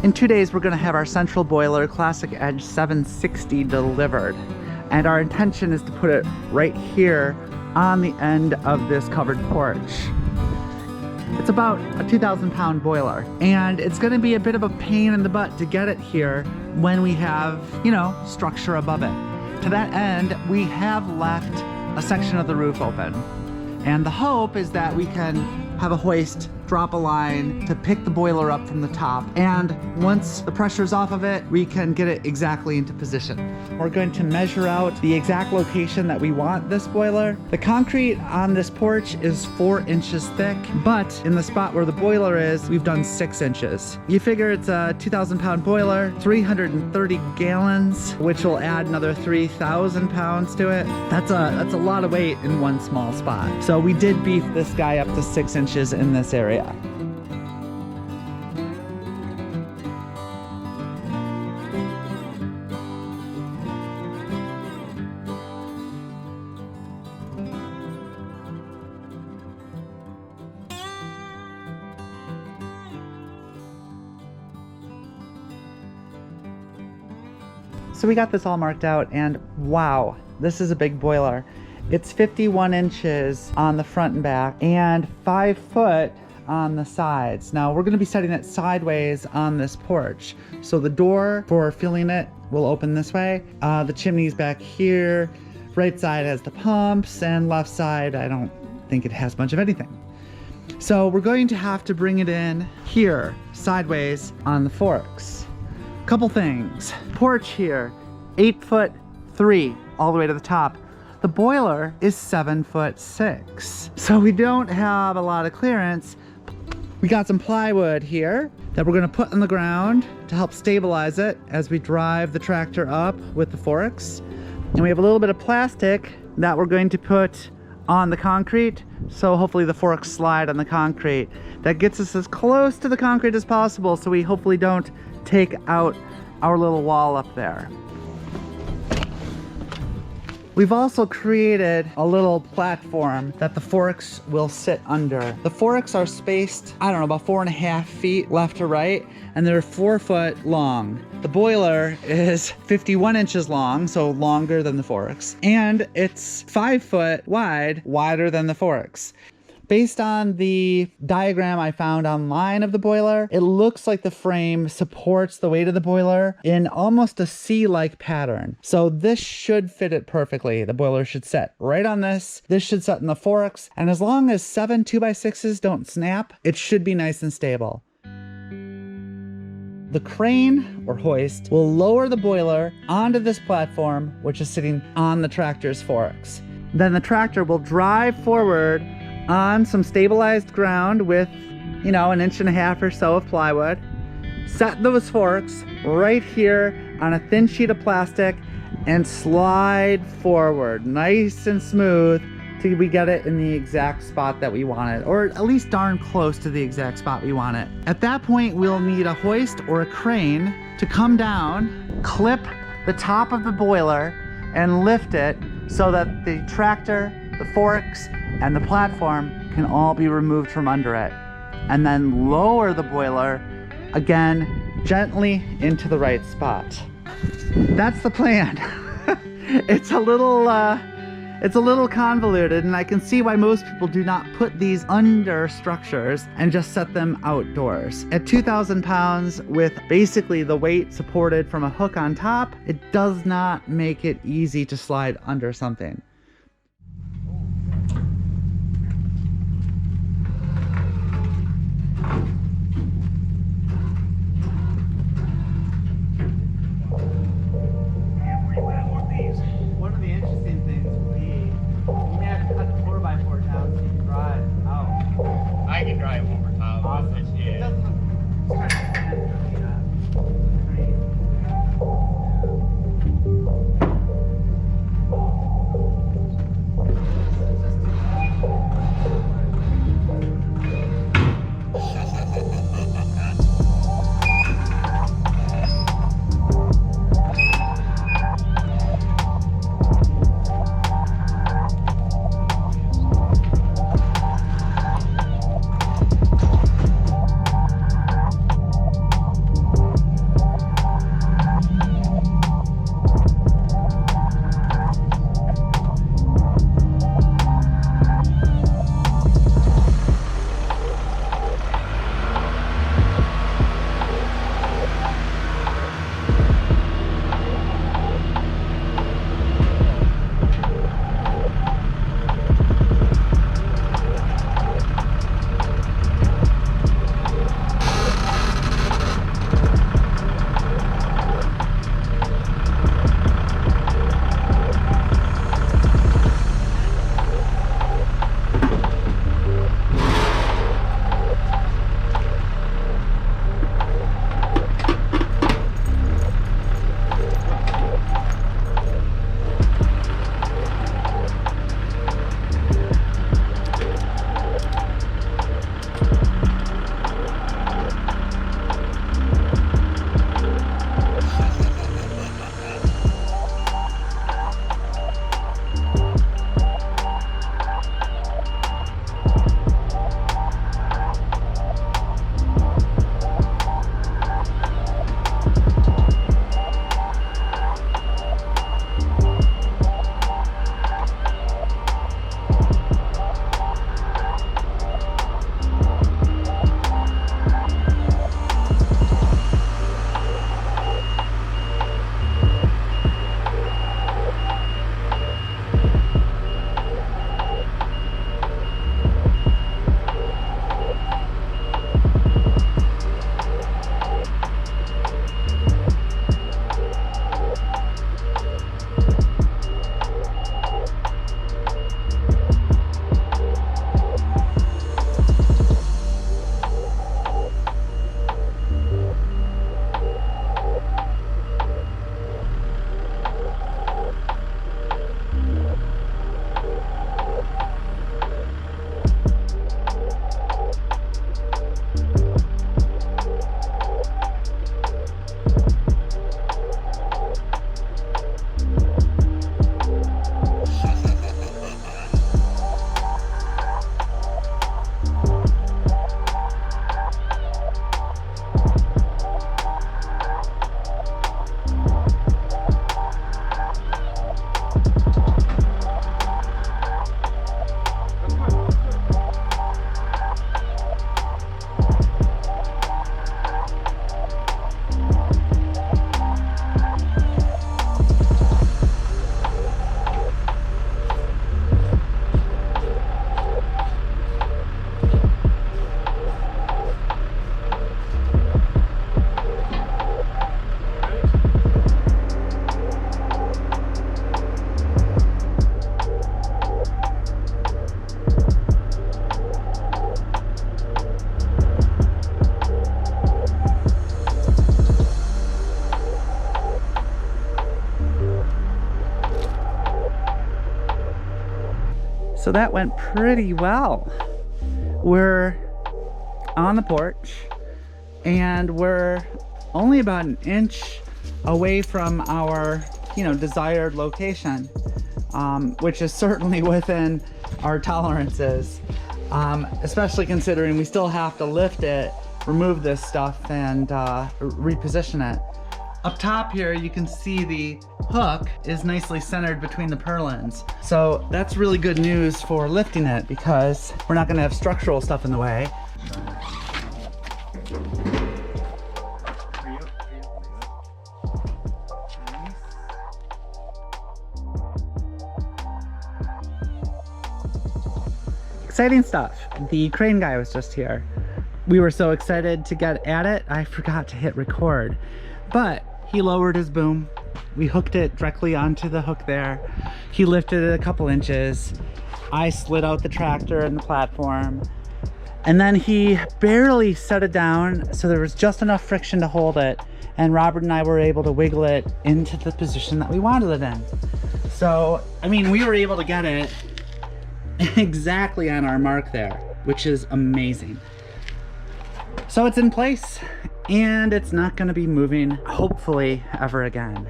In 2 days, we're gonna have our central boiler, Classic Edge 760, delivered. And our intention is to put it right here on the end of this covered porch. It's about a 2,000 pound boiler, and it's gonna be a bit of a pain in the butt to get it here when we have, you know, structure above it. To that end, we have left a section of the roof open. And the hope is that we can have a hoist, drop a line to pick the boiler up from the top. And once the pressure's off of it, we can get it exactly into position. We're going to measure out the exact location that we want this boiler. The concrete on this porch is 4 inches thick, but in the spot where the boiler is, we've done 6 inches. You figure it's a 2,000 pound boiler, 330 gallons, which will add another 3,000 pounds to it. That's a lot of weight in one small spot. So we did beef this guy up to 6 inches in this area. So we got this all marked out, and wow, this is a big boiler. It's 51 inches on the front and back and 5 foot on the sides. Now we're gonna be setting it sideways on this porch. So the door for filling it will open this way. The chimney's back here. Right side has the pumps, and left side, I don't think it has much of anything. So we're going to have to bring it in here, sideways on the forks. Couple things. Porch here, 8'3" all the way to the top. The boiler is 7'6". So we don't have a lot of clearance. We got some plywood here that we're gonna put on the ground to help stabilize it as we drive the tractor up with the forks. And we have a little bit of plastic that we're going to put on the concrete, so hopefully the forks slide on the concrete. That gets us as close to the concrete as possible, so we hopefully don't take out our little wall up there. We've also created a little platform that the forks will sit under. The forks are spaced, I don't know, about 4.5 feet left to right, and they're 4 foot long. The boiler is 51 inches long, so longer than the forks, and it's 5 foot wide, wider than the forks. Based on the diagram I found online of the boiler, it looks like the frame supports the weight of the boiler in almost a C-like pattern. So this should fit it perfectly. The boiler should set right on this. This should set in the forks. And as long as 7 2x6s don't snap, it should be nice and stable. The crane or hoist will lower the boiler onto this platform, which is sitting on the tractor's forks. Then the tractor will drive forward on some stabilized ground with, you know, 1.5 inches or so of plywood. Set those forks right here on a thin sheet of plastic and slide forward nice and smooth till we get it in the exact spot that we want it, or at least darn close to the exact spot we want it. At that point, we'll need a hoist or a crane to come down, clip the top of the boiler, and lift it so that the tractor, the forks, and the platform can all be removed from under it. And then lower the boiler, again, gently into the right spot. That's the plan. It's a little convoluted, and I can see why most people do not put these under structures and just set them outdoors. At 2,000 pounds with basically the weight supported from a hook on top, it does not make it easy to slide under something. I can drive over top. Awesome. Yeah. So that went pretty well. We're on the porch and we're only about an inch away from our, desired location, which is certainly within our tolerances, especially considering we still have to lift it, remove this stuff, and reposition it. Up top here, you can see the hook is nicely centered between the purlins. So that's really good news for lifting it because we're not gonna have structural stuff in the way. Exciting stuff. The crane guy was just here. We were so excited to get at it, I forgot to hit record. But he lowered his boom. We hooked it directly onto the hook there. He lifted it a couple inches. I slid out the tractor and the platform. And then he barely set it down, so there was just enough friction to hold it. And Robert and I were able to wiggle it into the position that we wanted it in. So, we were able to get it exactly on our mark there, which is amazing. So it's in place and it's not going to be moving, hopefully, ever again.